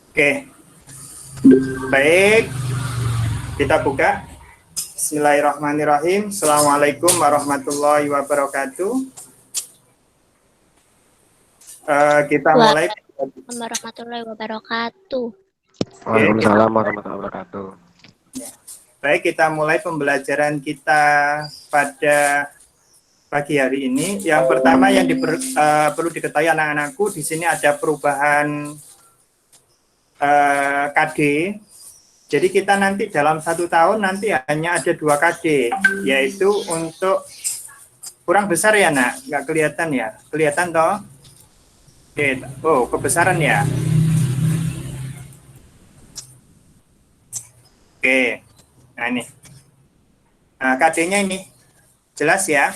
Oke, baik, kita buka. Bismillahirrahmanirrahim. Assalamualaikum warahmatullahi wabarakatuh. Kita mulai. Waalaikumsalam warahmatullahi wabarakatuh. Waalaikumsalam warahmatullahi wabarakatuh. Baik, kita mulai pembelajaran kita pada pagi hari ini. Yang pertama yang perlu diketahui anak-anakku, di sini ada perubahan KD. Jadi kita nanti dalam 1 tahun nanti hanya ada 2 KD, yaitu untuk kurang besar ya nak, nggak kelihatan ya, kelihatan toh? Oke, oh kebesaran ya. Oke, nah ini, nah, KD-nya ini jelas ya,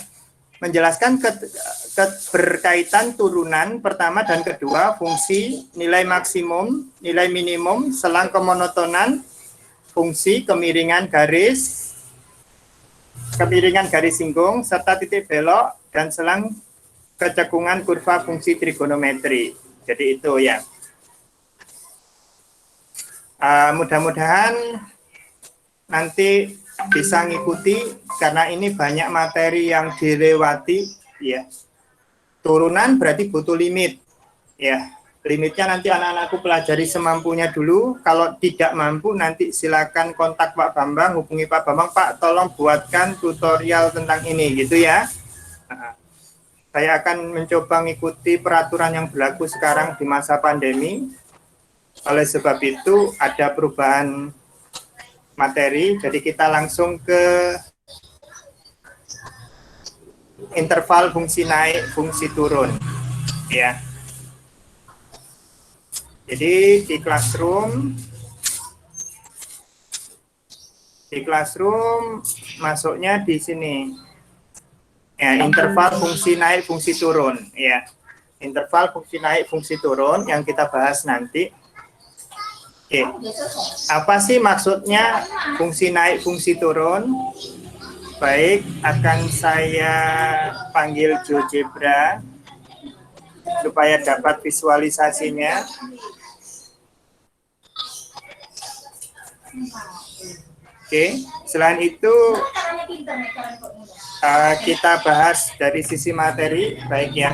menjelaskan berkaitan turunan pertama dan kedua, fungsi, nilai maksimum, nilai minimum, selang kemonotonan, fungsi, kemiringan garis singgung, serta titik belok, dan selang kecekungan kurva fungsi trigonometri. Jadi itu ya. Mudah-mudahan nanti bisa ngikuti, karena ini banyak materi yang dilewati ya. Turunan berarti butuh limit ya. Limitnya nanti anak-anakku pelajari semampunya dulu. Kalau tidak mampu nanti silakan kontak Pak Bambang, hubungi Pak Bambang, Pak tolong buatkan tutorial tentang ini gitu ya. Saya akan mencoba mengikuti peraturan yang berlaku sekarang di masa pandemi. Oleh sebab itu ada perubahan materi, jadi kita langsung ke interval fungsi naik, fungsi turun ya. Jadi di classroom masuknya di sini ya, interval fungsi naik, fungsi turun ya. Interval fungsi naik, fungsi turun yang kita bahas nanti. Oke. Apa sih maksudnya fungsi naik, fungsi turun? Baik, akan saya panggil GeoGebra supaya dapat visualisasinya. Oke, selain itu kita bahas dari sisi materi, baik ya.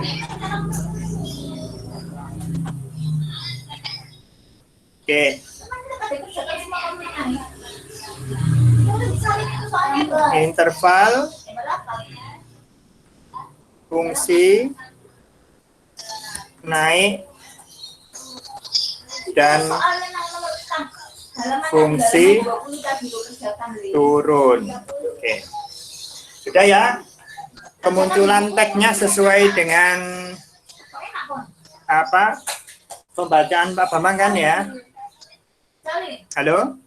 Oke. Interval fungsi naik dan fungsi turun. Oke. Sudah ya? Kemunculan tagnya sesuai dengan apa? Pembacaan Pak Bambang kan ya? Halo?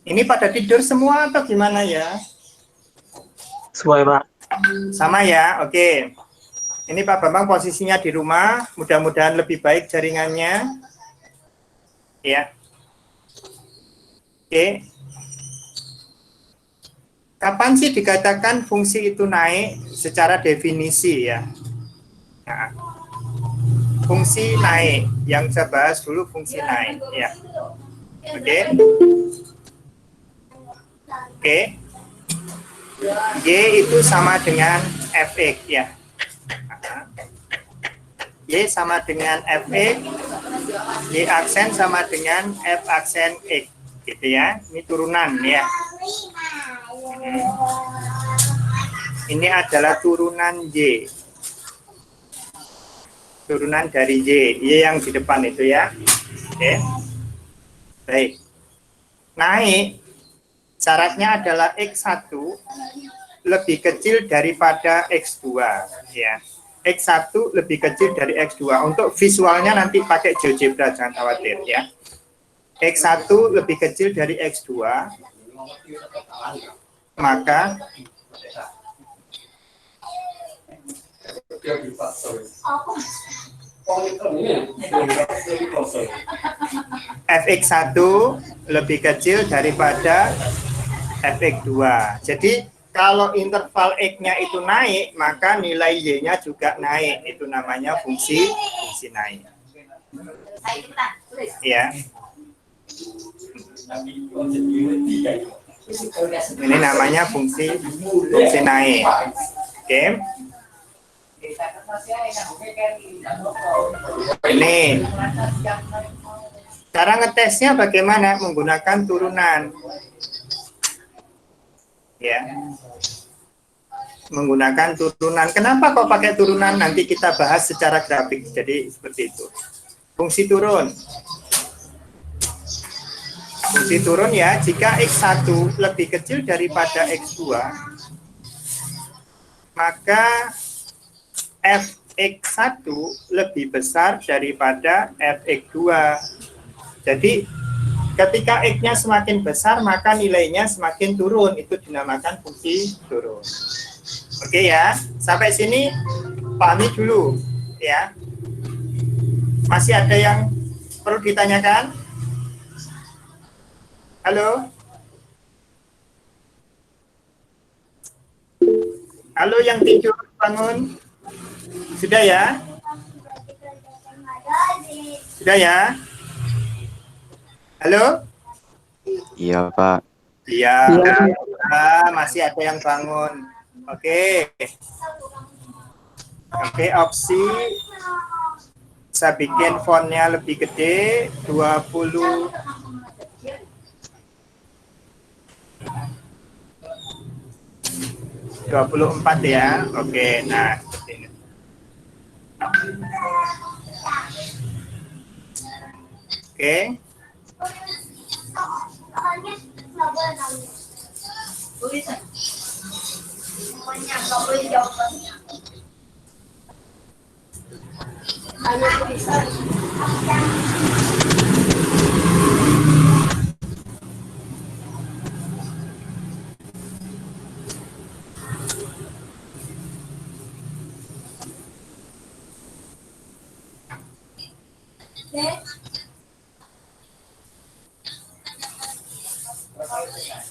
Ini pada tidur semua atau gimana ya? Sesuai Pak. Sama ya, oke. Ini Pak Bambang posisinya di rumah, mudah-mudahan lebih baik jaringannya. Ya. Oke. Kapan sih dikatakan fungsi itu naik secara definisi ya? Nah, fungsi naik, yang saya bahas dulu fungsi naik ya. Oke. Oke. Y itu sama dengan Fx ya. Y sama dengan Fx, Y aksen sama dengan F aksen X gitu ya. Ini turunan ya. Ini adalah turunan Y. Turunan dari Y yang di depan itu ya. Oke. Baik. Naik syaratnya adalah X1 lebih kecil daripada X2 ya. X1 lebih kecil dari X2. Untuk visualnya nanti pakai GeoGebra, jangan khawatir ya. X1 lebih kecil dari X2, maka Fx1 lebih kecil daripada Fx2. Jadi kalau interval X-nya itu naik, maka nilai Y-nya juga naik. Itu namanya fungsi naik. Ya. Ini namanya fungsi naik. Oke. Ini. Cara ngetesnya bagaimana? Menggunakan turunan. Ya. Menggunakan turunan. Kenapa kok pakai turunan? Nanti kita bahas secara grafik. Jadi seperti itu. Fungsi turun. Fungsi turun ya, jika X1 lebih kecil daripada X2, maka Fx1 lebih besar daripada Fx2. Jadi, ketika X-nya semakin besar, maka nilainya semakin turun. Itu dinamakan fungsi turun. Oke ya, sampai sini pahami dulu ya. Masih ada yang perlu ditanyakan? Halo? Halo yang tidur, bangun. Sudah ya? Sudah ya? Halo? Iya, Pak. Iya. Masih ada yang bangun. Oke. Oke, opsi. Saya bikin fontnya lebih gede, 24 ya. Oke, nah seperti ini. Oke.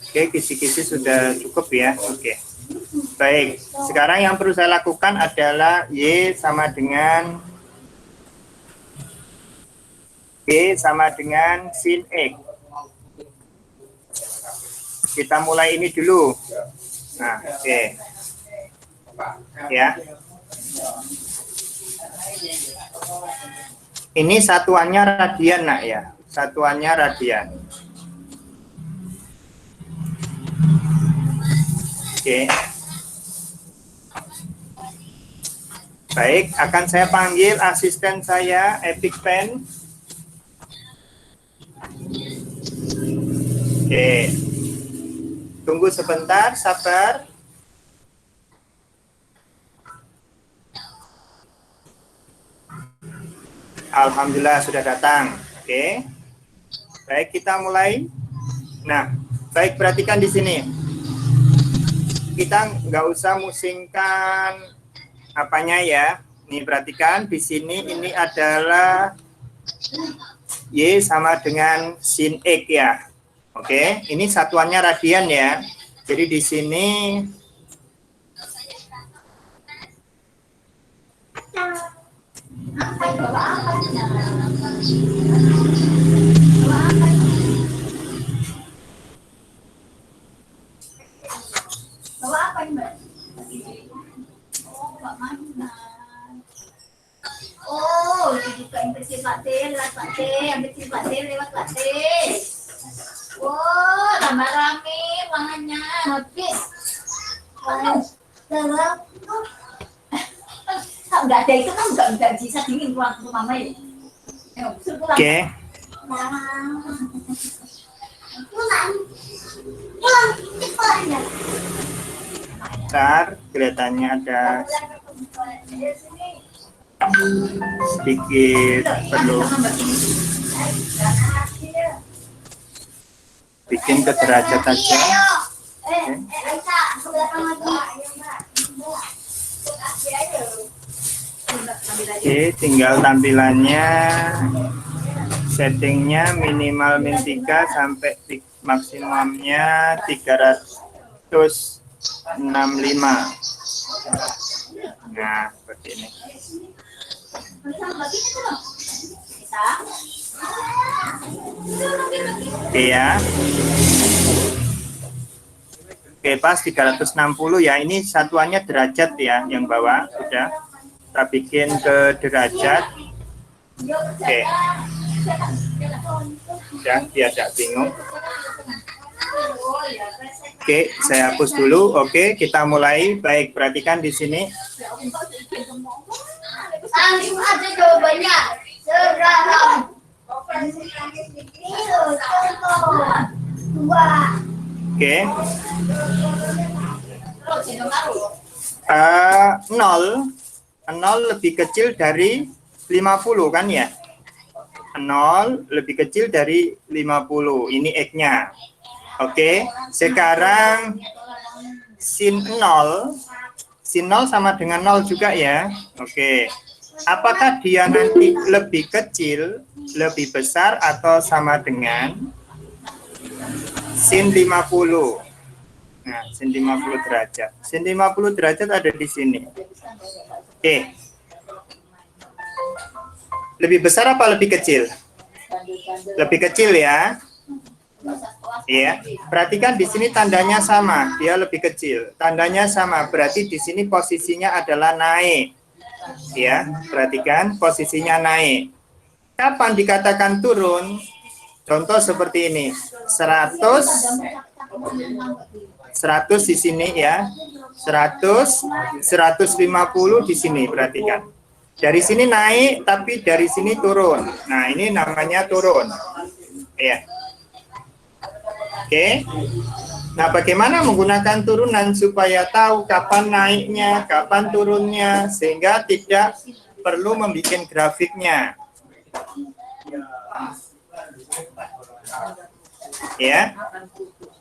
Oke, kisi-kisi sudah cukup ya. Oke. Baik, sekarang yang perlu saya lakukan adalah Y sama dengan sin X. Kita mulai ini dulu. Nah, oke. Ya. Ini satuannya radian, nak ya. Satuannya radian. Oke. Baik, akan saya panggil asisten saya, Epic Pen. Oke. Tunggu sebentar, sabar. Alhamdulillah sudah datang. Oke. Baik, kita mulai. Nah, baik, perhatikan di sini. Kita nggak usah musingkan apanya ya. Nih, perhatikan di sini ini adalah Y sama dengan sin X ya. Oke, ini satuannya radian ya. Jadi di sini Oh, dibuka impresi Pak T, lewat Pak T, ambil si Pak T lewat Pak T. Oh, tambah rame ruangannya, habis. Enggak ada itu kan enggak bisa dingin ruang mama ya. oke. Bentar, kelihatannya ada sedikit perlu bikin ke derajat aja. Oke, tinggal tampilannya, settingnya minimal min 3 sampai maksimumnya 365. Nah, seperti ini. Oke ya. Oke, pas 360 ya. Ini satuannya derajat ya, yang bawah sudah. Kita bikin ke derajat. Oke. Ya, biar tidak bingung. Oke, saya hapus dulu. Oke, kita mulai. Baik, perhatikan di sini. Langsung aja jawabannya. Sekarang. Oke. 0 lebih kecil dari 50 kan ya? 0 lebih kecil dari 50. Ini X-nya. Oke, sekarang sin 0 sama dengan 0 juga ya. Oke. Apakah dia nanti lebih kecil, lebih besar atau sama dengan sin 50? Nah, sin 50 derajat. Sin 50 derajat ada di sini. Oke. Lebih besar apa lebih kecil? Lebih kecil ya. Iya. Perhatikan di sini tandanya sama, dia lebih kecil. Tandanya sama, berarti di sini posisinya adalah naik. Ya, perhatikan posisinya naik. Kapan dikatakan turun? Contoh seperti ini. 100 di sini ya. 150 di sini, perhatikan. Dari sini naik tapi dari sini turun. Nah, ini namanya turun. Ya. Oke. Nah, bagaimana menggunakan turunan supaya tahu kapan naiknya, kapan turunnya, sehingga tidak perlu membuat grafiknya. Ya.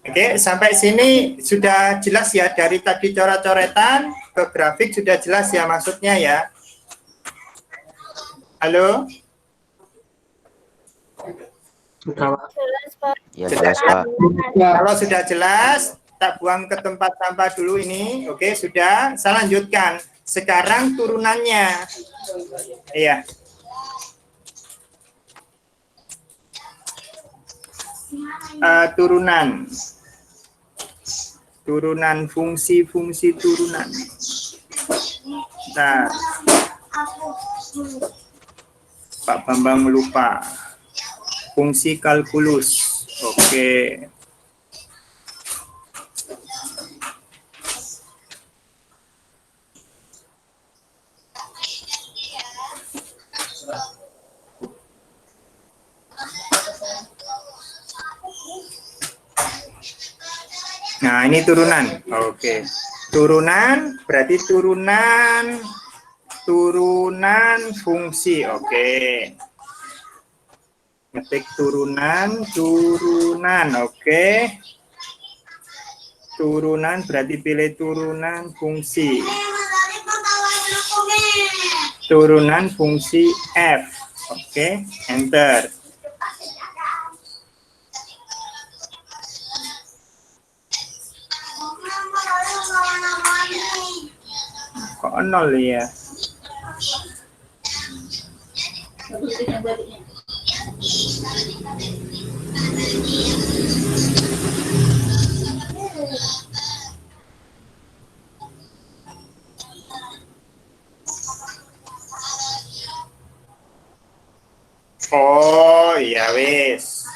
Oke, sampai sini sudah jelas ya, dari tadi coret-coretan ke grafik sudah jelas ya maksudnya ya. Halo? Ya jelas Pak. Kalau sudah jelas, tak buang ke tempat sampah dulu ini. Oke, sudah. Saya lanjutkan. Sekarang turunannya. Iya. Turunan. Turunan fungsi-fungsi turunan. Nah, Pak Bambang lupa. Fungsi kalkulus. Oke. Nah, ini turunan. Oke. Turunan berarti turunan fungsi. Oke. Ngetik turunan, oke. Turunan berarti pilih turunan fungsi. Turunan fungsi F. Oke, enter. Kok 0 ya? Oh, ya wis.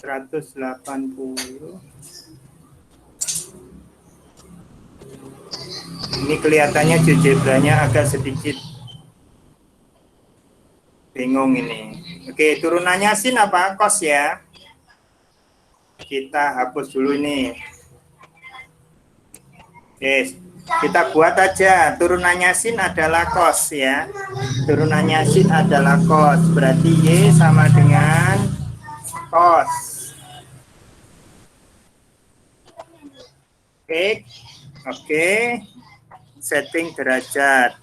180. Ini kelihatannya GeoGebra-nya agak sedikit bingung ini. Oke, turunannya sin apa? Cos ya. Kita hapus dulu ini. Oke, kita buat aja. Turunannya sin adalah cos ya. Turunannya sin adalah cos. Berarti Y sama dengan cos. Oke. Setting derajat.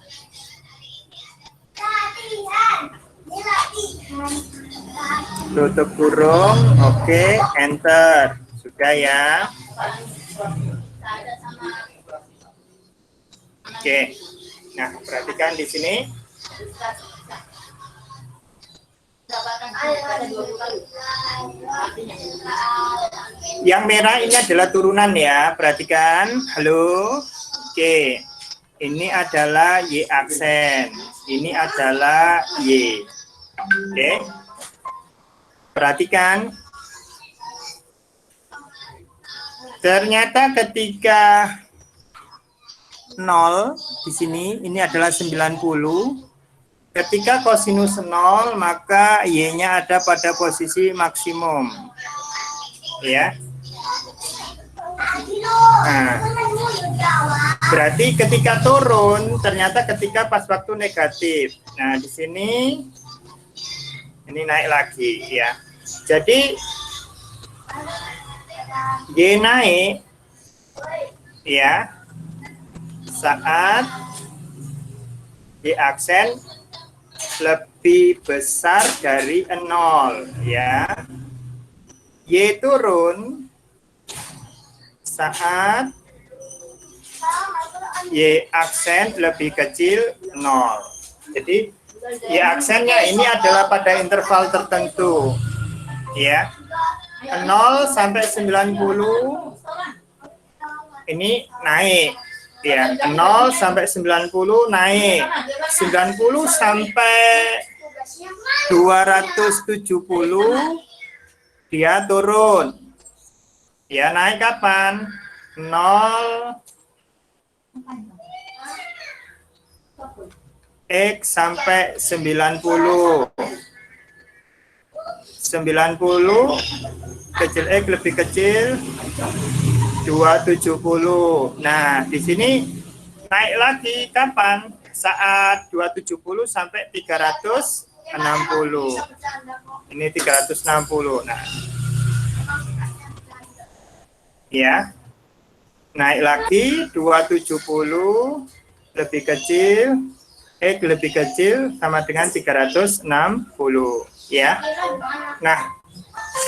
Tutup kurung. Oke, enter. Sudah ya. Oke. Nah, perhatikan di sini. Yang merah ini adalah turunan ya, perhatikan. Halo. Oke. Ini adalah Y aksen. Ini adalah Y. Oke. Perhatikan. Ternyata ketika 0 di sini ini adalah 90. Ketika kosinus 0 maka Y-nya ada pada posisi maksimum. Ya. Nah, berarti ketika turun ternyata ketika pas waktu negatif. Nah, di sini ini naik lagi ya. Jadi Y naik ya saat Y aksen lebih besar dari 0 ya. Y turun saat Y aksen lebih kecil 0. Jadi Y aksennya ini adalah pada interval tertentu ya. 0 sampai 90 ini naik ya. 0 sampai 90 naik. 90 sampai 270 dia turun. Ya, naik kapan? 0 X sampai 90. 90 kecil X lebih kecil 270. Nah, di sini naik lagi kapan? Saat 270 sampai 360. Ini 360. Nah, ya. Naik lagi 270 lebih kecil X lebih kecil sama dengan 360 ya. Nah,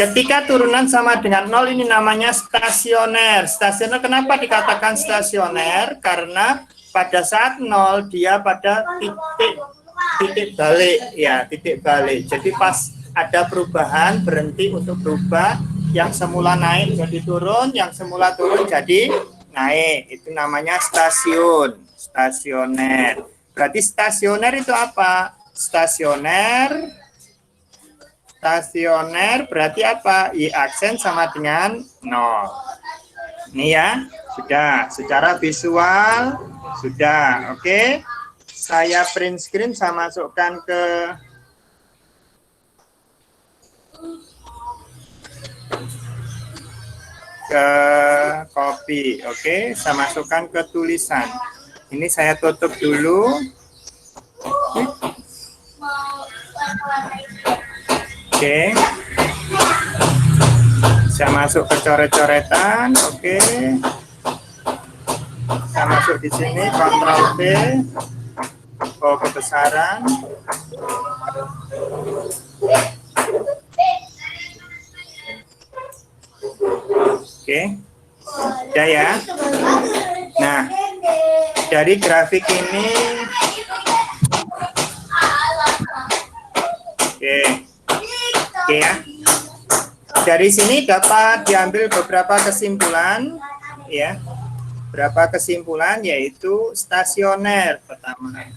ketika turunan sama dengan 0 ini namanya stasioner. Stasioner kenapa dikatakan stasioner? Karena pada saat 0 dia pada titik balik ya, titik balik. Jadi pas ada perubahan berhenti untuk berubah, yang semula naik jadi turun, yang semula turun jadi naik. Itu namanya stasiun, stasioner. Berarti stasioner itu apa? Stasioner berarti apa? Y aksen sama dengan 0. Ini ya, sudah. Secara visual, sudah. Oke. Saya print screen, saya masukkan ke copy. Oke, saya masukkan ke tulisan. Ini saya tutup dulu. Oke. Saya masuk ke coret-coretan. Oke. Saya masuk di sini, Ctrl V. Oh, kebesaran. Oke. Udah ya. Nah, dari grafik ini oke ya. Dari sini dapat diambil beberapa kesimpulan ya. Berapa kesimpulan yaitu stasioner pertama.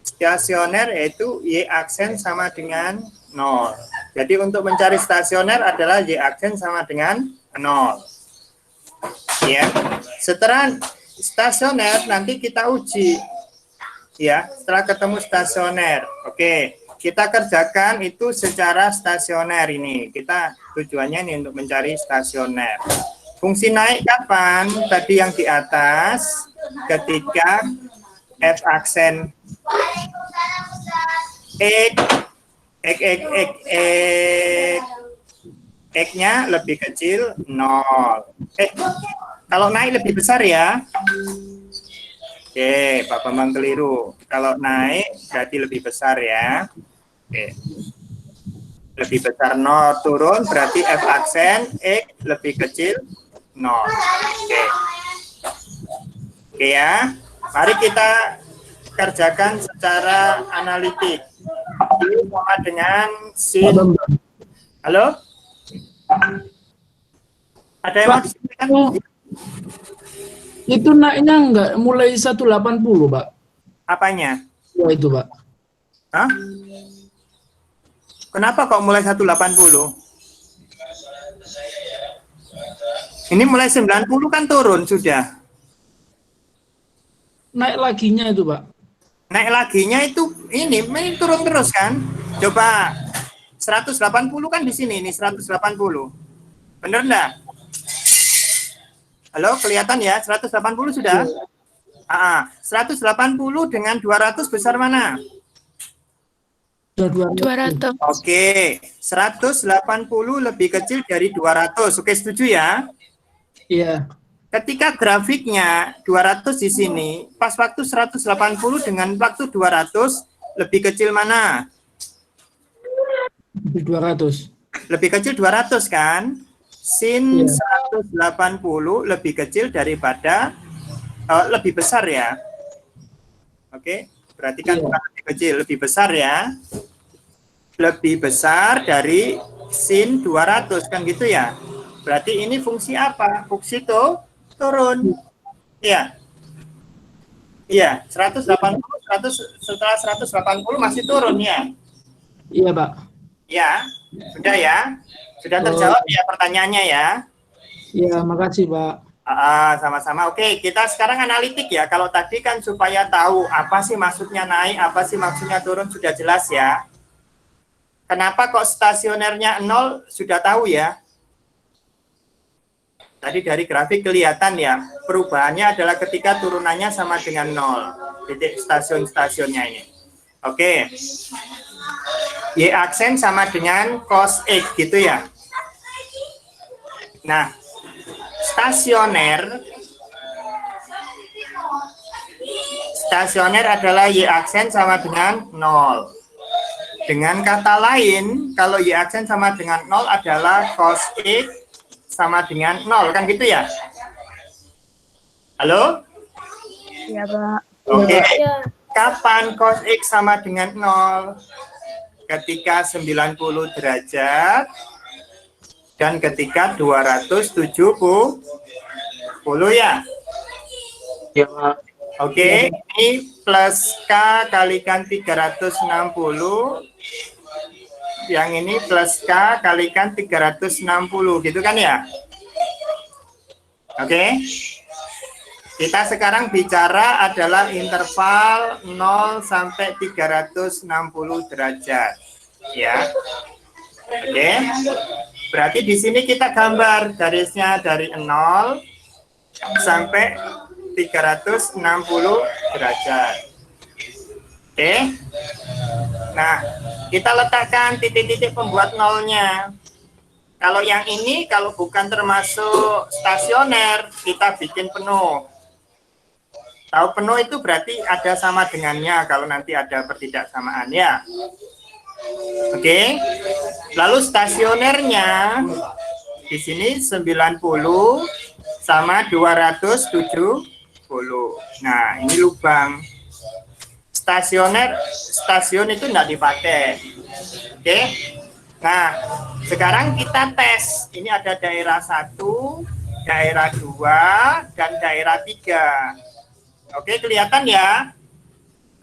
Stasioner yaitu Y aksen sama dengan 0. Jadi untuk mencari stasioner adalah Y aksen sama dengan 0. Ya. Setelah stasioner nanti kita uji. Ya, setelah ketemu stasioner. Oke, kita kerjakan itu secara stasioner ini. Kita tujuannya ini untuk mencari stasioner. Fungsi naik kapan? Tadi yang di atas ketika F aksen X-nya lebih kecil 0. Kalau naik lebih besar ya. Oke, Pak Bambang keliru. Kalau naik berarti lebih besar ya. Oke. Lebih besar 0, turun berarti F aksen X lebih kecil 0. Oke. Oke ya. Mari kita kerjakan secara analitik. sama dengan sin. Halo? Ada yang mau disampaikan? Itu naiknya enggak mulai 180, Pak. Apanya? Ya itu, Pak. Hah? Kenapa kok mulai 180? Ini mulai 90 kan turun sudah. Naik laginya itu, Pak. Naik laginya itu ini turun terus kan? Coba 180 kan di sini, ini 180. Bener enggak? Halo, kelihatan ya? 180 sudah? 180 dengan 200 besar mana? 200. Oke, 180 lebih kecil dari 200. Oke, setuju ya? Iya. Ketika grafiknya 200 di sini, pas waktu 180 dengan waktu 200, lebih kecil mana? 200. Lebih kecil 200 kan? Sin 180 lebih kecil daripada, lebih besar ya. Oke, berarti kan bukan lebih kecil, lebih besar ya. Lebih besar dari sin 200 kan gitu ya. Berarti ini fungsi apa? Fungsi turun. Iya. Iya, 180 setelah 180 masih turun ya. Iya, Pak. Ya, sudah ya. Sudah terjawab ya pertanyaannya ya. Iya, makasih, Pak. Sama-sama. Oke, kita sekarang analitik ya. Kalau tadi kan supaya tahu apa sih maksudnya naik, apa sih maksudnya turun sudah jelas ya. Kenapa kok stasionernya 0 sudah tahu ya. Tadi dari grafik kelihatan ya, perubahannya adalah ketika turunannya sama dengan 0. Titik stasiun-stasiunnya ini. Oke. Y aksen sama dengan cos X gitu ya. Nah, stasioner adalah Y aksen sama dengan 0. Dengan kata lain, kalau Y aksen sama dengan 0 adalah cos X sama dengan 0, kan gitu ya? Halo? Iya, Pak. Oke. Kapan cos X sama dengan 0? Ketika 90 derajat dan ketika 270 ya. Iya, Pak. Oke, ini plus K kalikan 360. Yang ini plus K kalikan 360, gitu kan ya? Oke. Kita sekarang bicara adalah interval 0 sampai 360 derajat. Ya. Oke. Berarti di sini kita gambar garisnya dari 0 sampai 360 derajat. Oke. Nah, kita letakkan titik-titik pembuat nolnya. Kalau yang ini, kalau bukan termasuk stasioner, kita bikin penuh. Tahu penuh itu berarti ada sama dengannya kalau nanti ada pertidaksamaan ya. Oke. Lalu stasionernya di sini 90 sama 270. Nah, ini lubang. Stasiun itu enggak dipakai. Oke. Nah, sekarang kita tes. Ini ada daerah 1, daerah 2, dan daerah 3. Oke, kelihatan ya?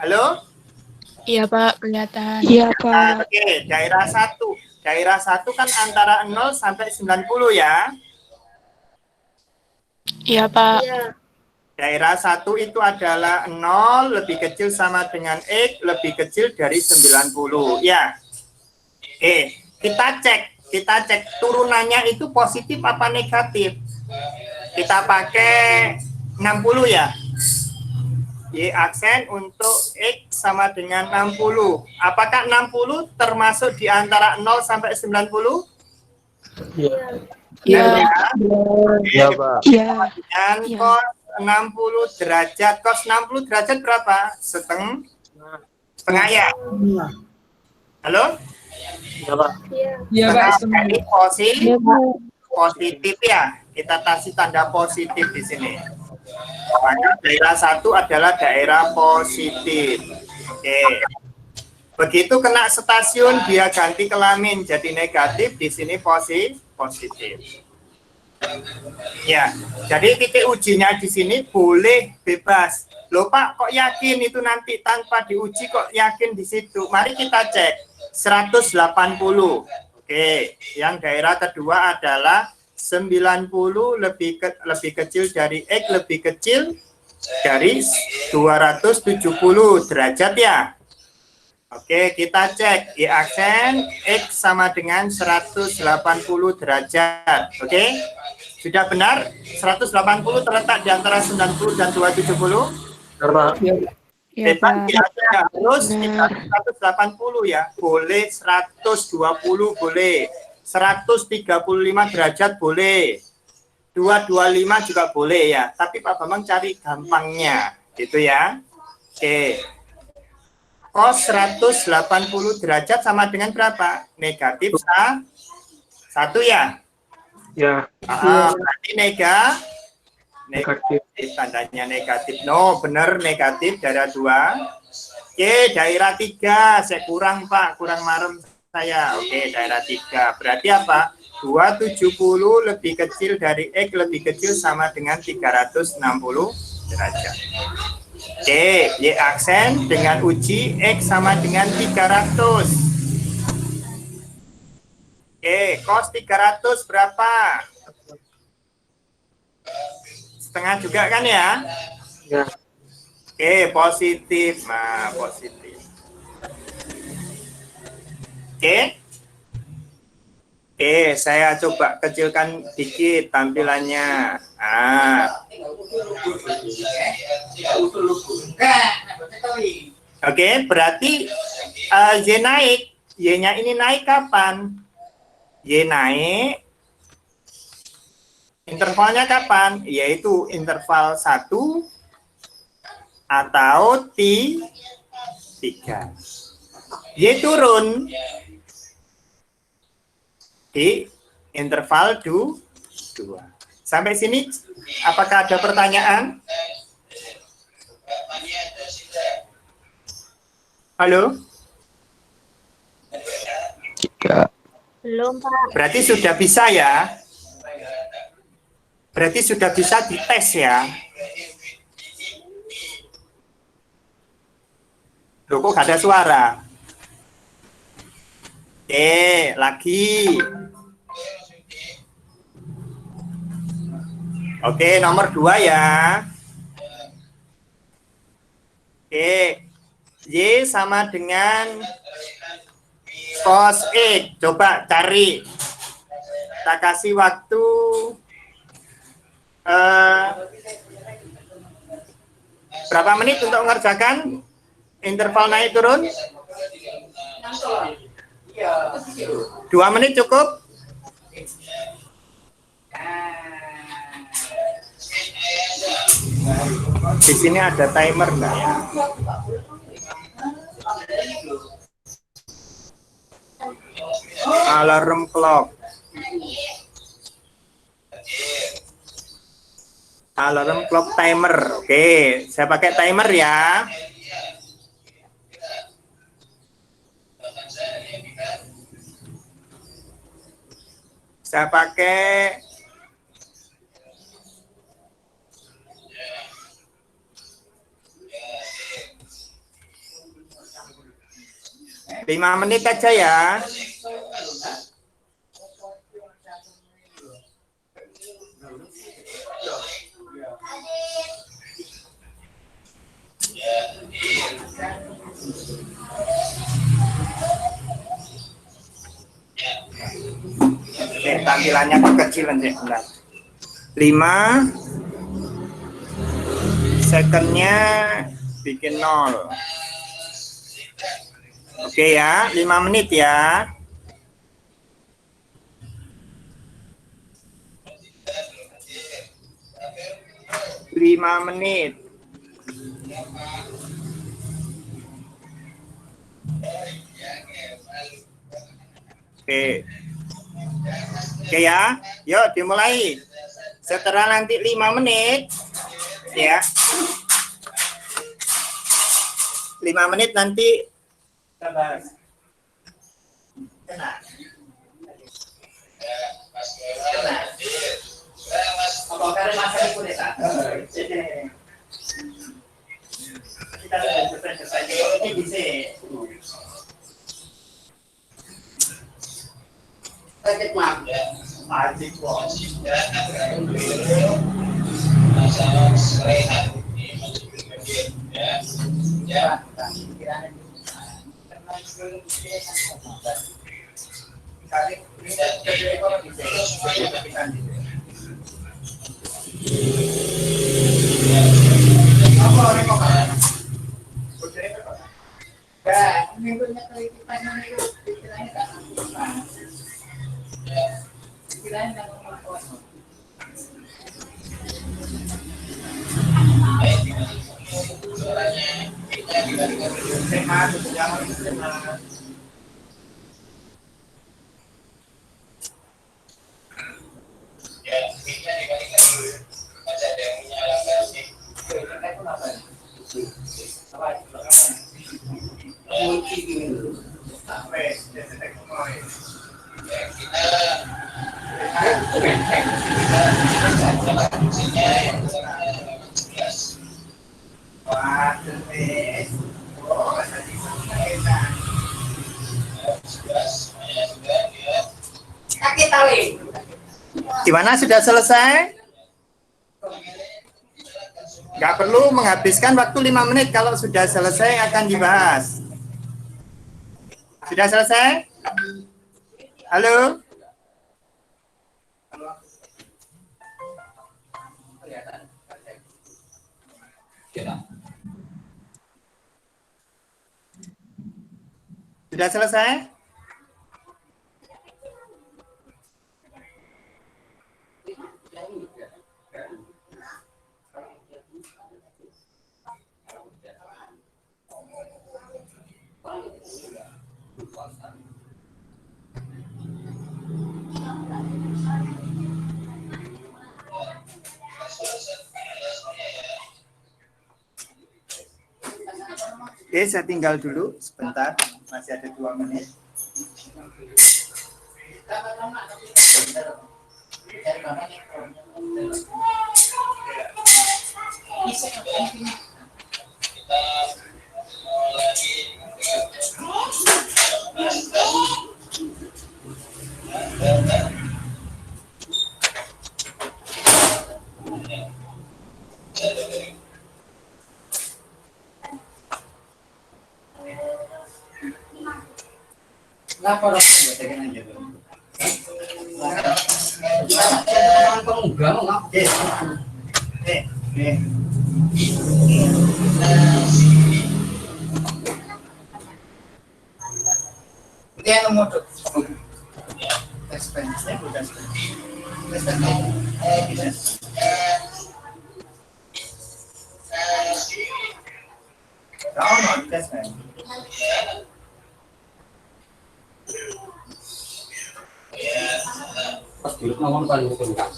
Halo? Iya, Pak, kelihatan. Iya, Pak. Oke, daerah 1. Daerah 1 kan antara 0 sampai 90 ya. Iya, Pak. Daerah 1 itu adalah 0 lebih kecil sama dengan X lebih kecil dari 90. Ya. Oke, kita cek turunannya itu positif apa negatif. Kita pakai 60 ya. Y aksen untuk X sama dengan 60. Apakah 60 termasuk di antara 0 sampai 90? Iya. Iya. Iya, Pak. Iya. Dan cos 60 derajat. Cos 60 derajat berapa? Setengah ya? Halo? Iya, Pak. Iya, Pak. Jadi positif ya. Kita kasih tanda positif di sini. Maka daerah 1 adalah daerah positif. Oke. Begitu kena stasiun dia ganti kelamin jadi negatif, di sini positif. Ya, jadi titik ujinya di sini boleh bebas. Loh Pak, kok yakin itu nanti tanpa diuji kok yakin di situ? Mari kita cek 180. Oke, yang daerah kedua adalah 90 lebih kecil dari X lebih kecil dari 270 derajat ya. Oke, kita cek Y aksen X sama dengan 180 derajat. Oke, sudah benar? 180 terletak di antara 90 dan 270. Benar, Pak. Iya, Memang Pak. kira-kira harus Benar. 180 ya, boleh 120 boleh, 135 derajat boleh, 225 juga boleh ya. Tapi Pak Bambang cari gampangnya, gitu ya. Oke. Cos 180 derajat sama dengan berapa? Negatif 1 ya. Ya, Berarti negatif, tandanya negatif. No, benar negatif daerah 2. Oke, daerah 3. Saya kurang Pak, kurang marem saya. Oke, daerah 3. Berarti apa? 270 lebih kecil dari X lebih kecil sama dengan 360 derajat. Oke, Y aksen dengan uji X sama dengan 300. Oke, cos 300 berapa? Setengah juga kan ya? ya, Oke, positif. Nah, positif. Oke. Oke, saya coba kecilkan dikit tampilannya. Oke, berarti Y naik. Y-nya ini naik kapan? Y naik. Intervalnya kapan? Yaitu interval 1 atau 3. Y turun di interval 2. Sampai sini apakah ada pertanyaan? Halo? Belum, Pak. Berarti sudah bisa ya? Berarti sudah bisa dites ya? Loh, kok gak ada suara? Oke, lagi. Oke, nomor 2 ya. Oke, Y sama dengan cos X. Coba cari. Kita kasih waktu berapa menit untuk mengerjakan interval naik turun? 2 menit cukup? Di sini ada timer enggak ya? Alarm clock. Alarm clock timer. Oke, saya pakai timer ya. Saya pakai 5 menit aja ya. Oke, tampilannya kecil nanti. 5 secondnya bikin 0. Oke ya, 5 menit ya. Lima menit. Oke. Oke ya, yuk dimulai. Setelah nanti 5 menit, ya. 5 menit nanti bahas. Kena. Apa karena masalah kudeta? Kita selesai ini bisa. Sakit maaf ya. Wajib kok. Masalah sehat ya. Gimana, sudah selesai? Nggak perlu menghabiskan waktu 5 menit, kalau sudah selesai akan dibahas. Sudah selesai? Halo? Sudah selesai? Oke, saya tinggal dulu sebentar, masih ada 2 menit. Lapor apa buat tekan aja tuh. Dia nomor tuh. Expense-nya bukan. Pas dulu ngomong paling betul kan.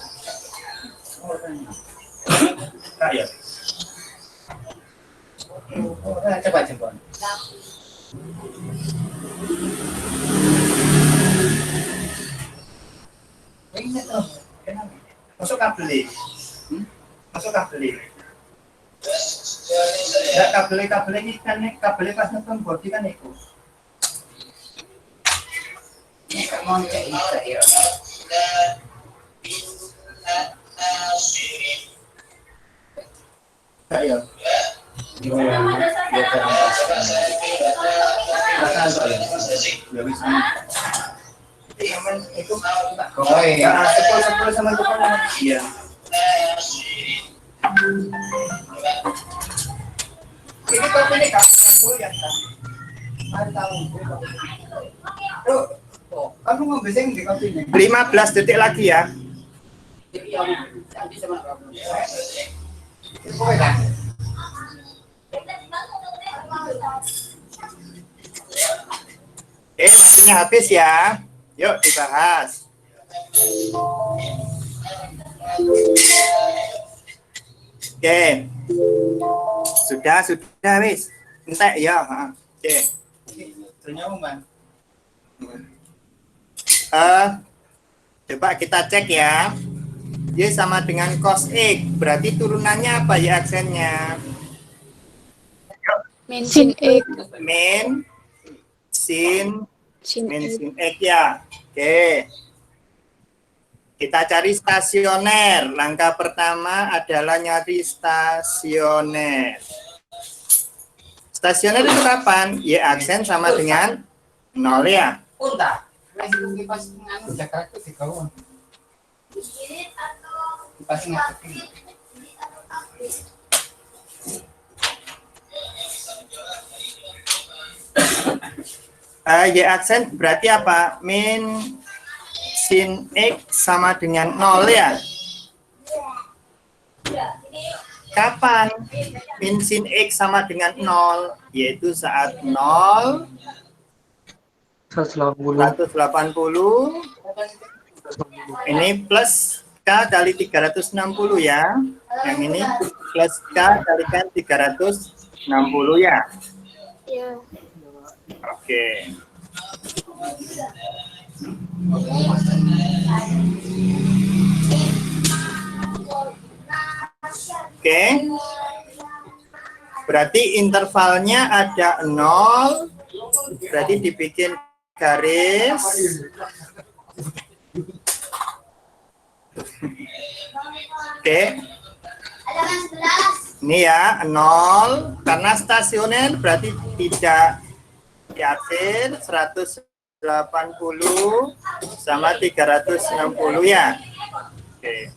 Ya. Coba jempol. Ini tuh, masuk kabel. Masuk kabel. Ya, kabel ini kan kabel pas nonton body kan itu. Ini mau cek ya. Ya. Itu oh iya, sepuluh sama tukang. Iya. Ini kok ini kamu ya kan? Tahu. Tuh, kamu ngebeseng di kopi ini. 15 detik lagi ya. Waktunya habis ya. Yuk dibahas. Oke. Sudah wis. Entek ya, Oke. Coba kita cek ya. Y sama dengan cos X. Berarti turunannya apa ya aksennya? Min sin X. Min sin Sin X. X ya. Oke. Kita cari stasioner. Langkah pertama adalah nyari stasioner. Stasioner itu kapan? Y aksen sama dengan 0 ya. Y aksen berarti apa? Min sin X sama dengan 0 ya. Kapan min sin X sama dengan 0? Yaitu saat 0 180. 180 ini plus K kali 360 ya. Yang ini plus K kalikan 360 ya. Iya. Oke. Oke. Berarti intervalnya ada 0. Berarti dibikin garis. Oke. Ini ya 0 karena stasioner berarti tidak di akhir 180 sama 360 ya. Oke.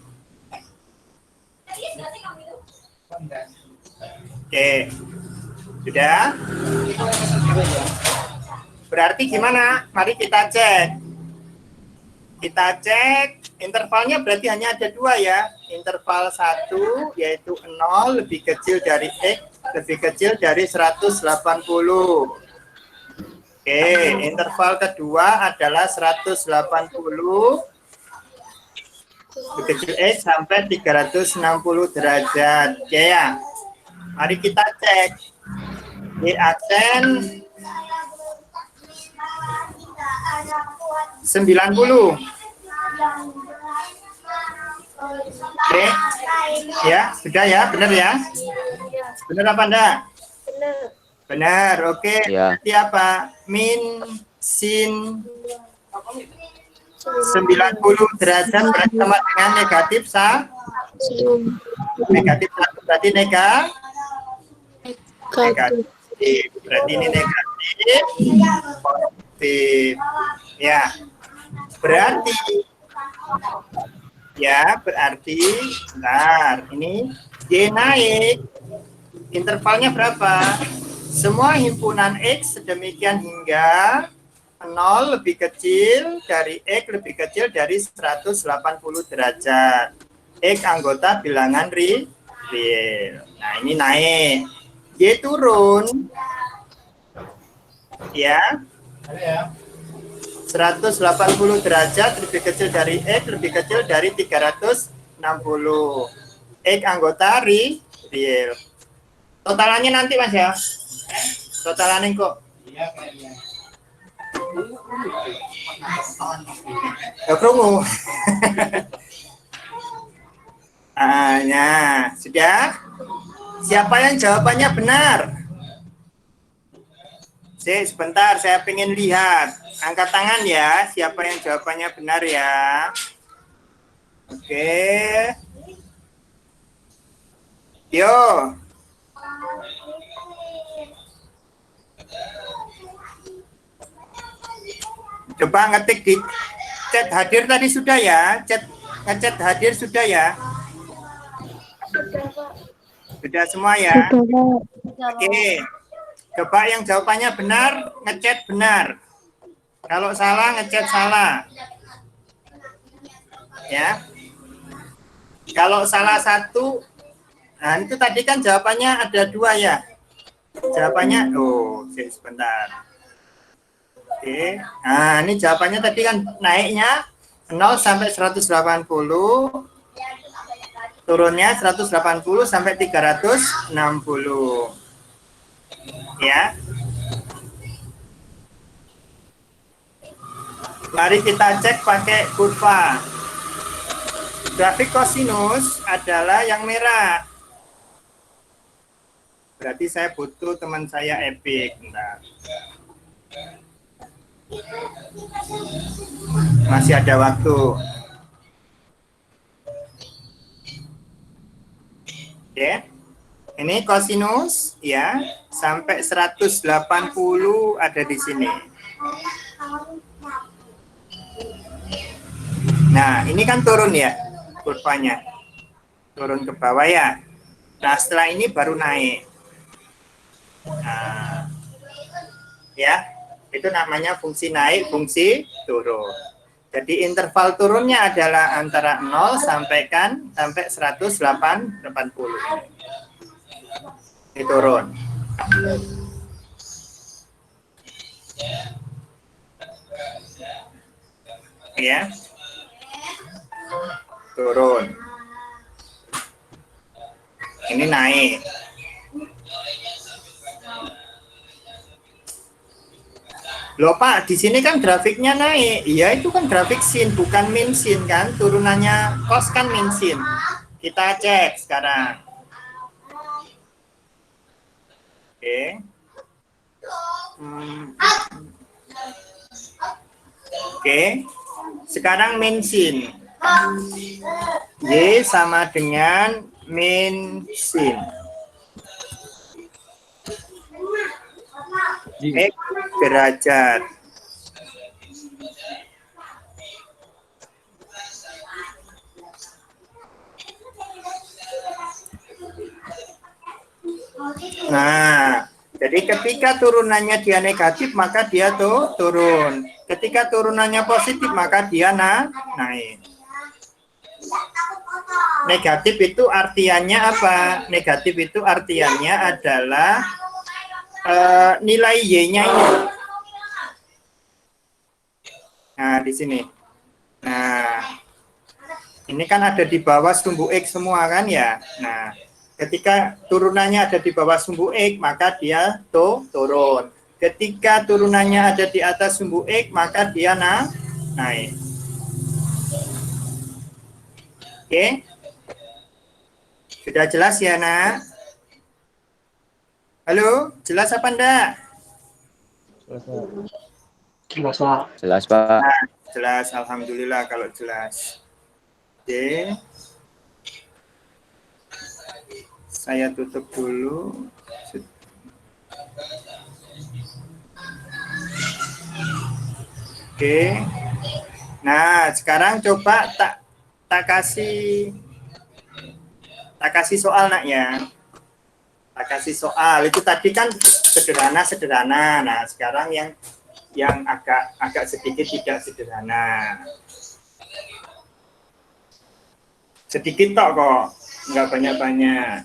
Oke. Sudah? Berarti gimana? Mari kita cek. Kita cek intervalnya berarti hanya ada 2 ya. Interval 1 yaitu 0 lebih kecil dari X lebih kecil dari 180. Oke, interval kedua adalah 180 lebih kecil X sampai 360 derajat. Oke ya. Mari kita cek. Y aksen 90. Oke. Ya, sudah ya, benar ya? Benar apa enggak? Benar, oke. Ya. Berarti apa? Min sin 90 derajat bersama dengan negatif negatif 1 berarti negatif. Berarti ini negatif positif. Ya. Berarti bentar, ini Y naik. Intervalnya berapa? Semua himpunan X sedemikian hingga 0 lebih kecil dari X lebih kecil dari 180 derajat. X anggota bilangan real. Nah, ini naik. Y turun. Ya. 180 derajat lebih kecil dari X lebih kecil dari 360. X anggota real. Totalannya nanti Mas ya. Totalannya kok. Ya krungu. Nah, sudah. Siapa yang jawabannya benar? Sebentar, saya pengen lihat. Angkat tangan ya, siapa yang jawabannya benar ya. Oke. Yo. Coba ngetik di chat hadir tadi sudah ya. Ngechat hadir sudah ya. Sudah semua ya. Oke. Coba yang jawabannya benar, ngechat benar. Kalau salah, ngechat salah. Ya. Kalau salah satu, nah itu tadi kan jawabannya ada 2 ya. Jawabannya, sebentar. Oke. Nah, ini jawabannya tadi kan naiknya 0 sampai 180. Turunnya 180 sampai 360. Ya. Mari kita cek pakai kurva. Grafik kosinus adalah yang merah. Berarti saya butuh teman saya Epic. Bentar. Masih ada waktu. Oke. Ini kosinus ya, sampai 180 ada di sini. Nah, ini kan turun ya kurvanya. Turun ke bawah ya. Nah, setelah ini baru naik. Nah, ya, itu namanya fungsi naik, fungsi turun. Jadi interval turunnya adalah antara 0 sampai 180. Ini turun. Ya. Turun. Ini naik. Loh Pak, di sini kan grafiknya naik. Iya, itu kan grafik sin, bukan min sin kan? Turunannya cos kan min sin. Kita cek sekarang. Oke. Oke. Sekarang min sin. Y sama dengan min sin. X derajat. Nah, jadi ketika turunannya dia negatif, maka dia tuh turun. Ketika turunannya positif, maka dia naik. Negatif itu artiannya apa? Negatif itu artiannya adalah nilai Y-nya ini. Nah, di sini. Nah, ini kan ada di bawah sumbu X semua kan ya. Nah, ketika turunannya ada di bawah sumbu X, maka dia turun. Ketika turunannya ada di atas sumbu X, maka dia naik. Oke. Sudah jelas ya, Nak? Halo, jelas apa enggak? Jelas, Pak. Jelas, Pak. Nah, jelas, alhamdulillah kalau jelas. Oke. Saya tutup dulu. Oke. Nah, sekarang coba tak kasih soal Nak ya. Tak kasih soal. Itu tadi kan sederhana. Nah, sekarang yang agak sedikit tidak sederhana. Sedikit tok kok, nggak banyak-banyak.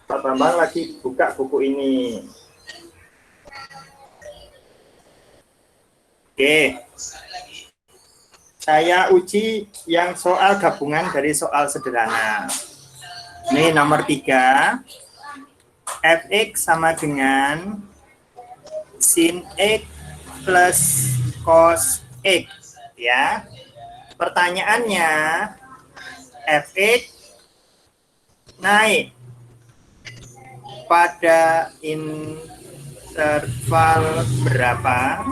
Pak Bambang lagi buka buku ini. Oke. Saya uji yang soal gabungan dari soal sederhana. Ini nomor 3. Fx sama dengan sin X plus cos X. Ya. Pertanyaannya, Fx naik pada interval berapa?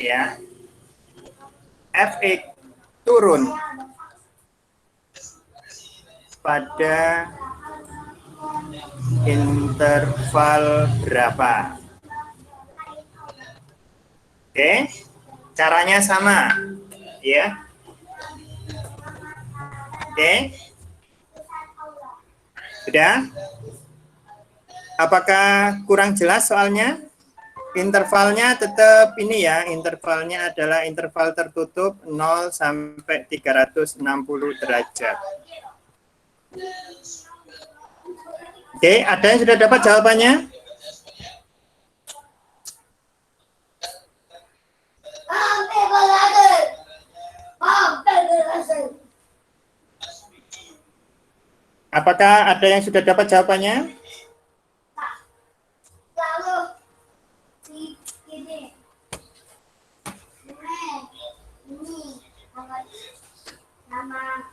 Ya, Fx turun pada interval berapa? Oke, caranya sama, ya. Oke, sudah? Apakah kurang jelas soalnya? Intervalnya tetap ini ya, intervalnya adalah interval tertutup 0 sampai 360 derajat. Oke, ada yang sudah dapat jawabannya? Apakah ada yang sudah dapat jawabannya? Namanya.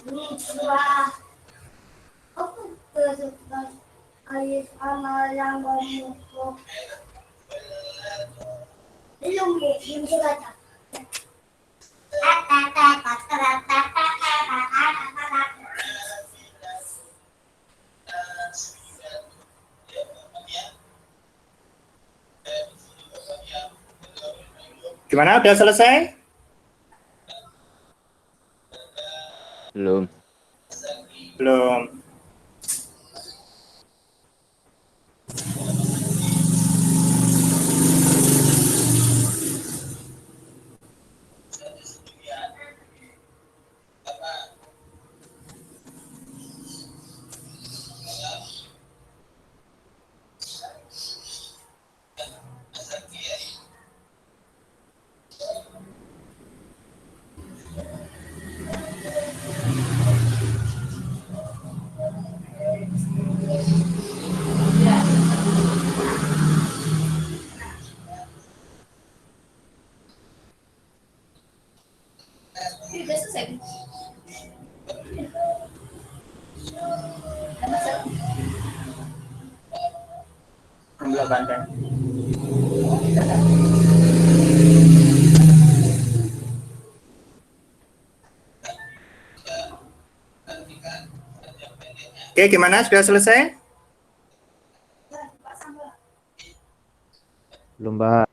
Ini dua. Aku kesukaan air sama yang memukul. Belum baca. Gimana? Udah selesai? Belum. Belum. Ini udah selesai. Jumlah banteng. Oke, gimana? Sudah selesai? Belum, Pak.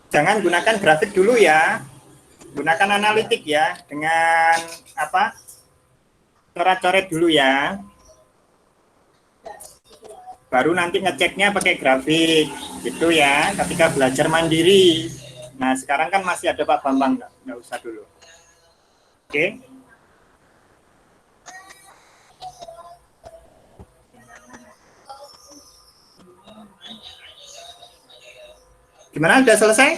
Jangan gunakan grafik dulu ya. Gunakan analitik ya. Dengan apa? Coret-coret dulu ya. Baru nanti ngeceknya pakai grafik. Gitu ya. Ketika belajar mandiri. Nah, sekarang kan masih ada Pak Bambang. Nggak usah dulu. Oke. Gimana? Sudah selesai?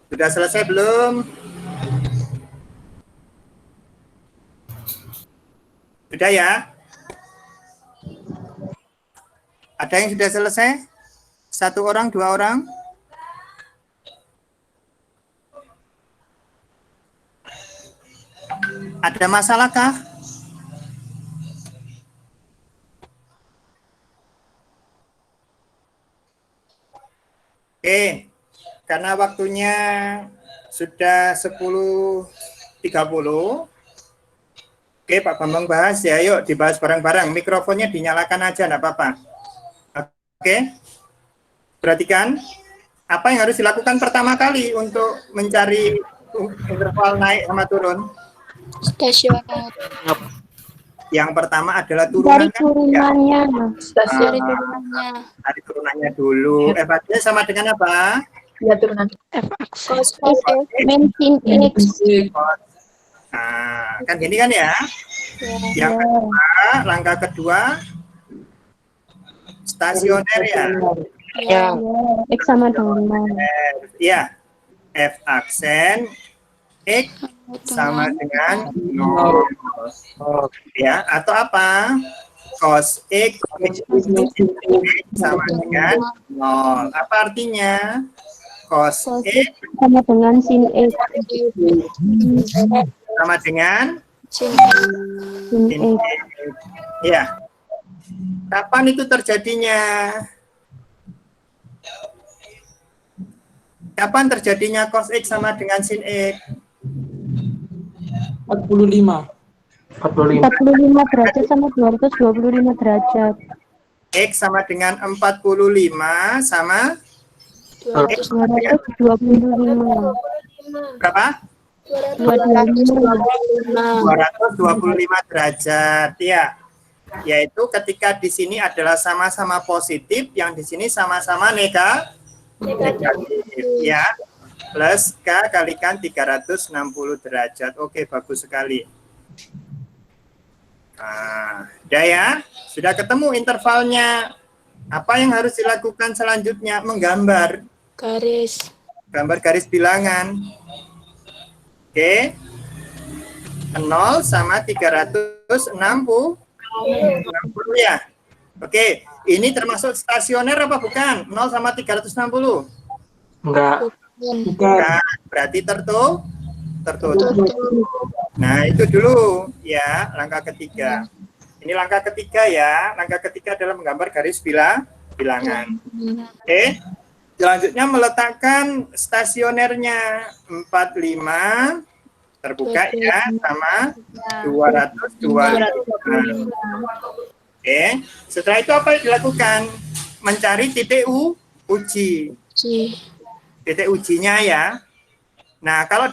Sudah selesai belum? Sudah ya? Ada yang sudah selesai? 1 orang, 2 orang? Ada masalah kah? Oke, karena waktunya sudah 10.30. Oke, Pak Bambang bahas ya, yuk dibahas bareng-bareng. Mikrofonnya dinyalakan aja, enggak apa-apa. Oke, perhatikan apa yang harus dilakukan pertama kali untuk mencari interval naik sama turun. Stasioner. Yang pertama adalah turunan. Dari turunannya. Dari Ah. turunannya. Dari turunannya dulu. F-nya sama dengan apa? Ya turunan. F akses. Min sin X. Nah, kan gini kan ya. Ya. Yang kedua, langkah kedua, stasioner ya. Ya. X sama dengan. Ya, F aksen, X sama dengan 0. Ya, atau apa? Cos X sama dengan 0. Apa artinya? Cos X Sama dengan sin X. sama dengan Sin sin X. X. Ya. Kapan itu terjadinya? Kapan terjadinya cos X sama dengan sin X? 45. 45. 45 derajat sama 225 derajat. X sama dengan 45 sama X sama dengan 225. berapa? 225 derajat ya. Yaitu ketika di sini adalah sama-sama positif, yang di sini sama-sama negatif ya. plus K kalikan 360 derajat. Oke, bagus sekali. Nah, udah ya? Sudah ketemu intervalnya. Apa yang harus dilakukan selanjutnya? Menggambar. Garis. Gambar garis bilangan. Oke. 0 sama 360 ya. Oke, ini termasuk stasioner apa bukan? 0 sama 360. Enggak. Nah, berarti tertutup. Nah, itu dulu ya, langkah ketiga. Ini langkah ketiga ya. Langkah ketiga adalah menggambar garis bilangan. Oke. Selanjutnya meletakkan stasionernya 45 terbuka ya sama 220. Oke. Setelah itu apa yang dilakukan? Mencari titik uji. Titik ujinya ya. Nah, kalau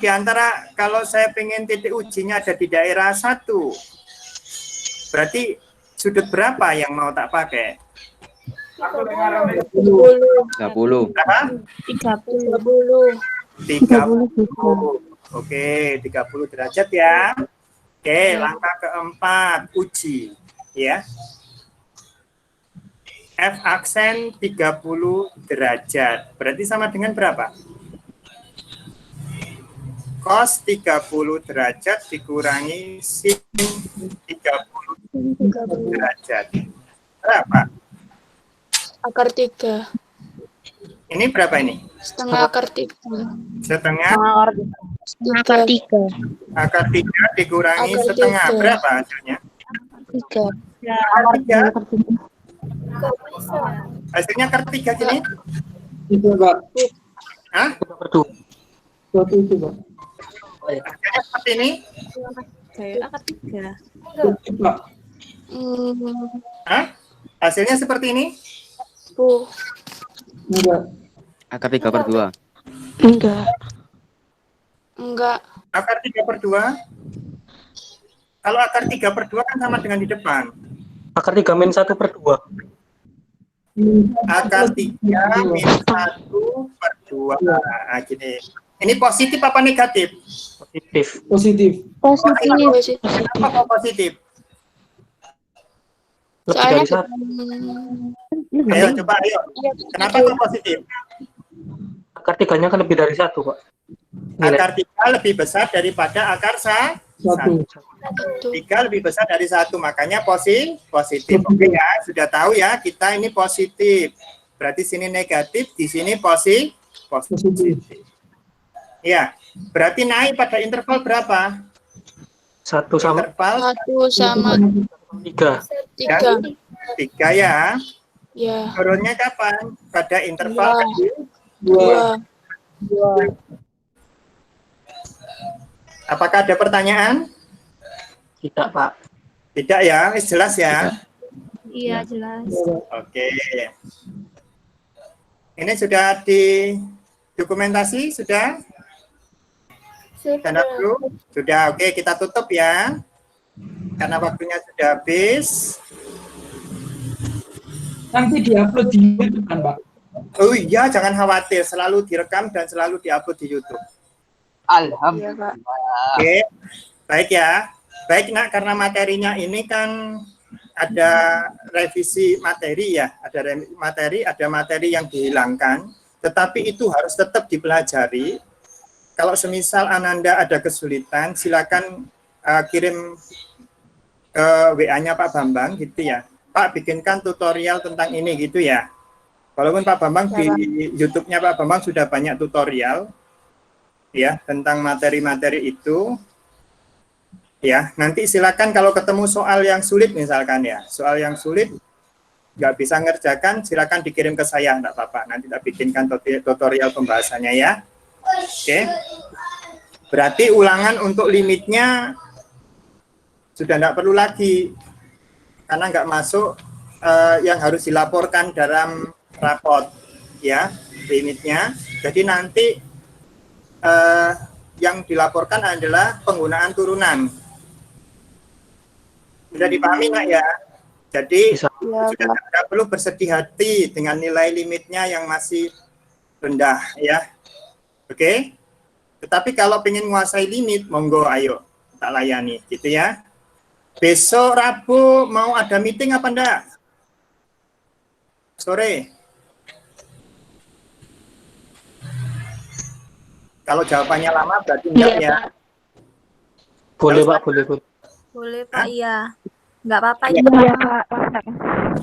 kalau saya pengen titik ujinya ada di daerah 1, berarti sudut berapa yang mau tak pakai? 30. Berapa? 30. 30. Oke, 30 derajat ya. Oke, langkah keempat, uji. Ya. F aksen 30 derajat. Berarti sama dengan berapa? Cos 30 derajat dikurangi sin 30 derajat. Berapa? Akar 3. Ini berapa ini? Setengah akar 3. Setengah Akar 3. akar 3 dikurangi Akar setengah. 3. Berapa hasilnya? 3. Akar 3. Hasilnya akar 3 gini? Itu, Pak. Hah? Berdua. Suatu itu, Pak. Hasilnya seperti ini? Akar 3. Itu, Pak. Hah? Hasilnya seperti ini? Bu. Enggak. Akar 3/2. Enggak. Akar 3/2? Kalau akar 3/2 kan sama dengan di depan. Akar 3 min 1/2. Akar 3 min 1/2. Nah, gini. Ini positif apa negatif? Positif. Positif. Positif. Kenapa kok positif? Lebih Soalnya dari 1. Ayo coba ayo. Kenapa kok positif? Akar 3-nya kan lebih dari 1, Pak. Nilai. Akar 3 lebih besar daripada akar 1. Satu. 3 lebih besar dari 1, makanya positif. Oke ya, sudah tahu ya, kita ini positif. Berarti sini negatif, di sini positif. Ya, berarti naik pada interval berapa? 1 sama Interval 1 sama 3. 3. 3 ya. Ya. Turunnya kapan? Pada interval Dua. 2. Apakah ada pertanyaan? Tidak, Pak. Tidak ya, jelas ya. Iya, jelas. Oke. Ini sudah di dokumentasi, sudah? Tanda dulu? Sudah, oke, kita tutup ya. Karena waktunya sudah habis. Nanti diupload di YouTube kan, Pak? Oh iya, jangan khawatir, selalu direkam dan selalu diupload di YouTube. Iya, Pak. Oke, baik ya. Baik nak, karena materinya ini kan ada revisi materi ya, ada materi yang dihilangkan, tetapi itu harus tetap dipelajari. Kalau semisal Ananda ada kesulitan, silakan kirim ke WA-nya Pak Bambang gitu ya. Pak, bikinkan tutorial tentang ini gitu ya. Walaupun Pak Bambang di YouTube-nya Pak Bambang sudah banyak tutorial ya tentang materi-materi itu. Ya, nanti silakan kalau ketemu soal yang sulit misalkan ya, soal yang sulit nggak bisa ngerjakan, silakan dikirim ke saya, enggak apa-apa. Nanti kita bikinkan tutorial pembahasannya ya. Oke. Berarti ulangan untuk limitnya sudah enggak perlu lagi karena nggak masuk yang harus dilaporkan dalam raport ya limitnya. Jadi nanti yang dilaporkan adalah penggunaan turunan. Sudah dipahami nggak ya? Jadi sudah tidak perlu bersedih hati dengan nilai limitnya yang masih rendah ya. Oke? Tetapi kalau pengen menguasai limit, monggo ayo tak layani, gitu ya. Besok Rabu mau ada meeting apa enggak? Sore. Kalau jawabannya lama berarti enggak ya. Boleh Pak, boleh. Boleh Pak, iya. Nggak apa-apa Iya. ya.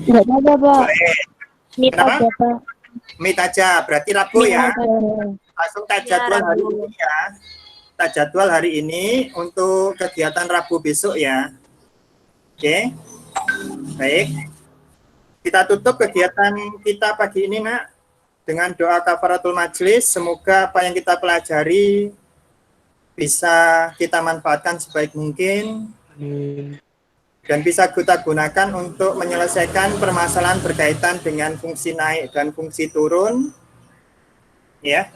Enggak apa-apa, Pak. Boleh. Meet Kenapa? aja, Pak. Meet aja, berarti Rabu ya. Aja. Langsung tak Ya, jadwal hari Rabu. ini ya. Tak jadwal hari ini untuk kegiatan Rabu besok ya. Oke. Baik. Kita tutup kegiatan kita pagi ini, Nak, dengan doa kafaratul majelis. Semoga apa yang kita pelajari bisa kita manfaatkan sebaik mungkin dan bisa kita gunakan untuk menyelesaikan permasalahan berkaitan dengan fungsi naik dan fungsi turun. Ya.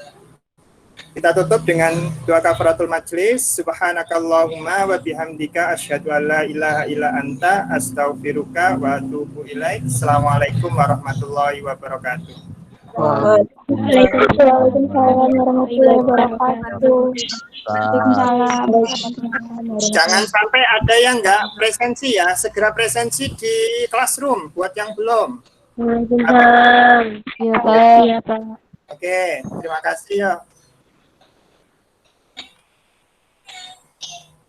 Kita tutup dengan doa kafaratul majlis. Subhanakallahumma wa bihamdika asyhadu an la ilaha illa anta astaghfiruka wa atubu ilaik. Assalamualaikum warahmatullahi wabarakatuh. Waalaikumsalam warahmatullahi wabarakatuh. Waalaikumsalam. Jangan sampai ada yang nggak presensi ya, segera presensi di classroom buat yang belum. Waalaikumsalam. Iya, Pak. Iya, Pak. Oke, terima kasih ya.